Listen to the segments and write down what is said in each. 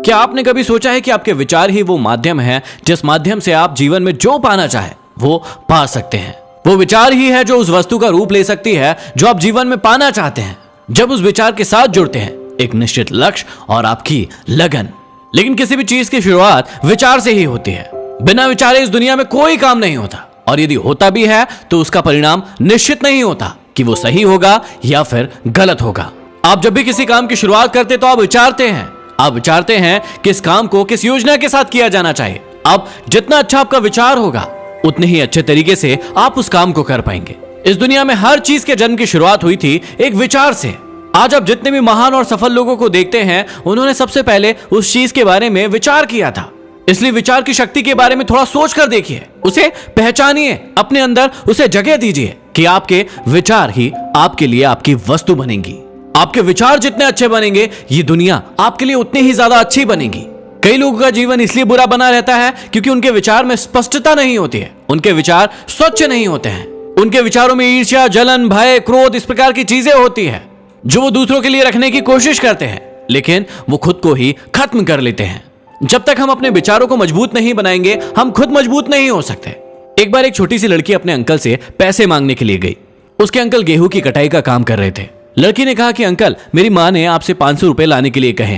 क्या आपने कभी सोचा है कि आपके विचार ही वो माध्यम है जिस माध्यम से आप जीवन में जो पाना चाहे वो पा सकते हैं? वो विचार ही है जो उस वस्तु का रूप ले सकती है जो आप जीवन में पाना चाहते हैं, जब उस विचार के साथ जुड़ते हैं एक निश्चित लक्ष्य और आपकी लगन। लेकिन किसी भी चीज की शुरुआत विचार से ही होती है। बिना विचारे इस दुनिया में कोई काम नहीं होता, और यदि होता भी है तो उसका परिणाम निश्चित नहीं होता कि वो सही होगा या फिर गलत होगा। आप जब भी किसी काम की शुरुआत करते तो आप विचारते हैं कि इस काम को किस योजना के साथ किया जाना चाहिए। अब जितना अच्छा आपका विचार होगा उतने ही अच्छे तरीके से आप उस काम को कर पाएंगे। इस दुनिया में हर चीज के जन्म की शुरुआत हुई थी एक विचार से। आज आप जितने भी महान और सफल लोगों को देखते हैं उन्होंने सबसे पहले उस चीज के बारे में विचार किया था। इसलिए विचार की शक्ति के बारे में थोड़ा सोच कर देखिए, उसे पहचानिए, अपने अंदर उसे जगह दीजिए कि आपके विचार ही आपके लिए आपकी वस्तु बनेंगी। आपके विचार जितने अच्छे बनेंगे ये दुनिया आपके लिए उतनी ही ज्यादा अच्छी बनेगी। कई लोगों का जीवन इसलिए बुरा बना रहता है क्योंकि उनके विचार में स्पष्टता नहीं होती है, उनके विचार स्वच्छ नहीं होते हैं। उनके विचारों में ईर्ष्या, जलन, भय, क्रोध, इस प्रकार की चीजें होती है जो वो दूसरों के लिए रखने की कोशिश करते हैं, लेकिन वो खुद को ही खत्म कर लेते हैं। जब तक हम अपने विचारों को मजबूत नहीं बनाएंगे हम खुद मजबूत नहीं हो सकते। एक बार एक छोटी सी लड़की अपने अंकल से पैसे मांगने के लिए गई। उसके अंकल गेहूं की कटाई का काम कर रहे थे। लड़की ने कहा कि अंकल, मेरी माँ ने आपसे 500 रुपए लाने के लिए कहे।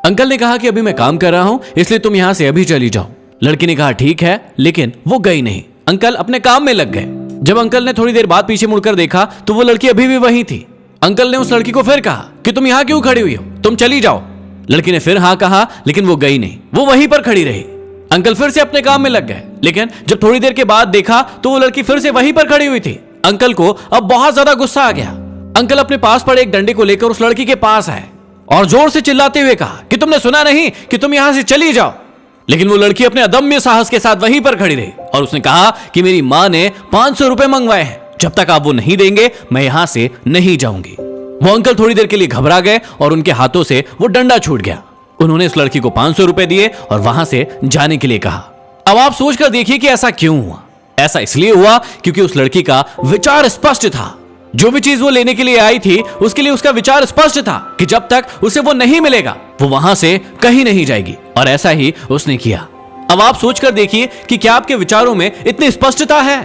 अंकल ने कहा कि अभी मैं काम कर रहा हूं इसलिए तुम यहां से अभी चली जाओ। लड़की ने कहा ठीक है, लेकिन वो गई नहीं। अंकल अपने काम में लग गए। जब अंकल ने थोड़ी देर बाद पीछे मुड़कर देखा तो वो लड़की अभी भी वहीं थी। अंकल ने उस लड़की को फिर कहा कि तुम यहां क्यों खड़ी हुई हो, तुम चली जाओ। लड़की ने फिर हाँ कहा, लेकिन वो गई नहीं, वो वहीं पर खड़ी रही। अंकल फिर से अपने काम में लग गए, लेकिन जब थोड़ी देर के बाद देखा तो वो लड़की फिर से वहीं पर खड़ी हुई थी। अंकल को अब बहुत ज्यादा गुस्सा आ गया। अंकल अपने पास पड़े एक डंडे को लेकर उस लड़की के पास आए और जोर से चिल्लाते हुए कहा कि तुमने सुना नहीं कि तुम यहां से चली जाओ। लेकिन वो लड़की अपने अदम्य साहस के साथ वहीं पर खड़ी रही और उसने कहा कि मेरी माँ ने 500 रुपए मंगवाए हैं, जब तक आप वो नहीं देंगे मैं यहां से नहीं जाऊंगी। वो अंकल थोड़ी देर के लिए घबरा गए और उनके हाथों से वो डंडा छूट गया। उन्होंने उस लड़की को 500 रुपए दिए और वहां से जाने के लिए कहा। अब आप सोचकर देखिए कि ऐसा क्यों हुआ। ऐसा इसलिए हुआ क्योंकि उस लड़की का विचार स्पष्ट था। जो भी चीज वो लेने के लिए आई थी उसके लिए उसका विचार स्पष्ट था कि जब तक उसे वो नहीं मिलेगा वो वहां से कहीं नहीं जाएगी, और ऐसा ही उसने किया। अब आप सोचकर देखिए कि क्या आपके विचारों में इतनी स्पष्टता है?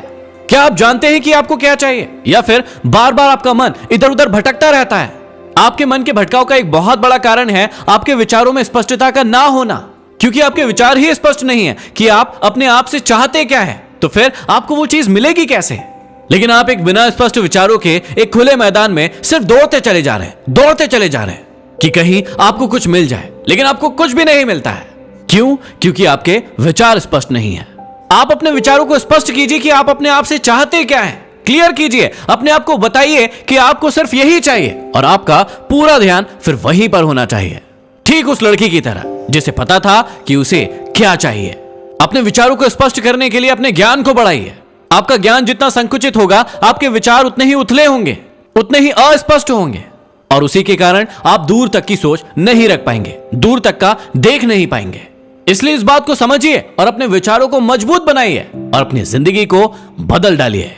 क्या आप जानते हैं कि आपको क्या चाहिए, या फिर बार बार आपका मन इधर उधर भटकता रहता है? आपके मन के भटकाव का एक बहुत बड़ा कारण है आपके विचारों में स्पष्टता का ना होना, क्योंकि आपके विचार ही स्पष्ट नहीं है कि आप अपने आप से चाहते क्या है, तो फिर आपको वो चीज मिलेगी कैसे? लेकिन आप एक बिना स्पष्ट विचारों के एक खुले मैदान में सिर्फ दौड़ते चले जा रहे हैं कि कहीं आपको कुछ मिल जाए, लेकिन आपको कुछ भी नहीं मिलता है। क्यों? क्योंकि आपके विचार स्पष्ट नहीं है। आप अपने विचारों को स्पष्ट कीजिए कि आप अपने आप से चाहते क्या है। क्लियर कीजिए, अपने आप को बताइए कि आपको सिर्फ यही चाहिए, और आपका पूरा ध्यान फिर वहीं पर होना चाहिए, ठीक उस लड़की की तरह जिसे पता था कि उसे क्या चाहिए। अपने विचारों को स्पष्ट करने के लिए अपने ज्ञान को बढ़ाइए। आपका ज्ञान जितना संकुचित होगा आपके विचार उतने ही उथले होंगे, उतने ही अस्पष्ट होंगे, और उसी के कारण आप दूर तक की सोच नहीं रख पाएंगे, दूर तक का देख नहीं पाएंगे। इसलिए इस बात को समझिए और अपने विचारों को मजबूत बनाइए और अपनी जिंदगी को बदल डालिए।